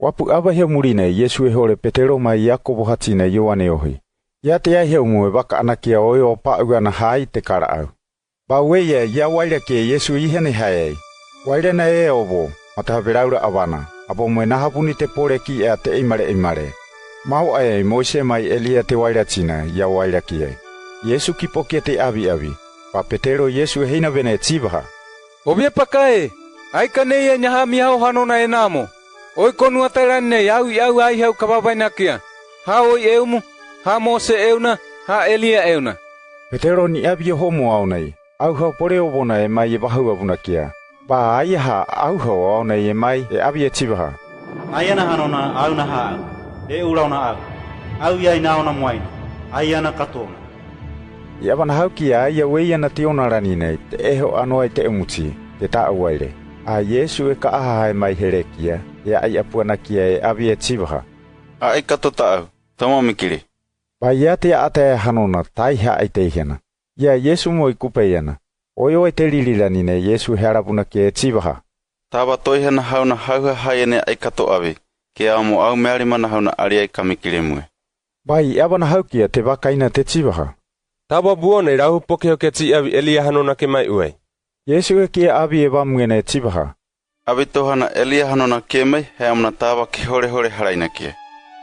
Wapu aba heo murine Yesu hore Petero mai Yakobo hatine Ioane ohi. Ia te ai heo mue waka anakia oi o pa'u ana hai te kara au. Ba weia ia waira ke Yesu ihene hae. Waira na e obo, matahaweraura awana. Abo mwe nahabuni te pore ki ea te imare. Mau ai Moise mai Elia te waira tina, ia waira ki ai. Yesu ki pokia te abi. Pa Petero Yesu heina vene tibaha. Obie pakae, ai kanei nyaha mihau hanona e namo. Oi konu atarane au ai hau kababaina kia. Ha oi eumu, ha Mose euna, ha Elia euna. Petero ni abi homo au nei. Au hau pore obona e mai e wahau abuna kia. Ba ai ha au hau au nei e mai e abi e tibaha. Ai ana hanona au na ha au. E urauna au. Au iai naona moaina. Ai ana katona. Ia wana hau kia ia wei ana te onarani nei te eho anoa i te emuti, te taa waire. A Yesu e ka aha e mai here kia, ia ai apuana kia e abi e tibaha. Ai kato taau, tamo mikiri. Ba ia te ata e hanona tai ha ai te hiana. Ia Yesu mo i kupe iana. Oio e te lirirani nei Yesu he arapuna kia e tibaha. Tāwa toihana hauna hauha haiene ai kato awi, ke amo au mearimana hauna ari ai kamikiri mue. Ba ia wana hau kia te wakaina te tibaha. Tawa buone rahu pokeo ke ti abi Elia hanona ke mai uai. Yesu e kia abi e wamuene e tibaha. Abi tohana Elia hanona ke mai he amna tawa ki hore haraina kia.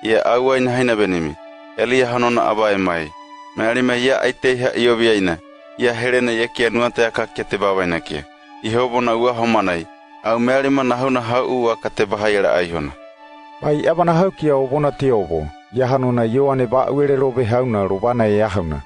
Ia au aina haina benimi. Elia hanona aba e mai. Mearima ia aiteiha iobi aina. Ia herene ia kia nuate aka ke te bawaina kia. Ihobona ua homanai. Au mearima na hauna hau ua ka te bahaiara aihona. Bai ia wana hau kia o bona te obo. Ia hanona Ioane ba uere robe hauna robana e ahauna.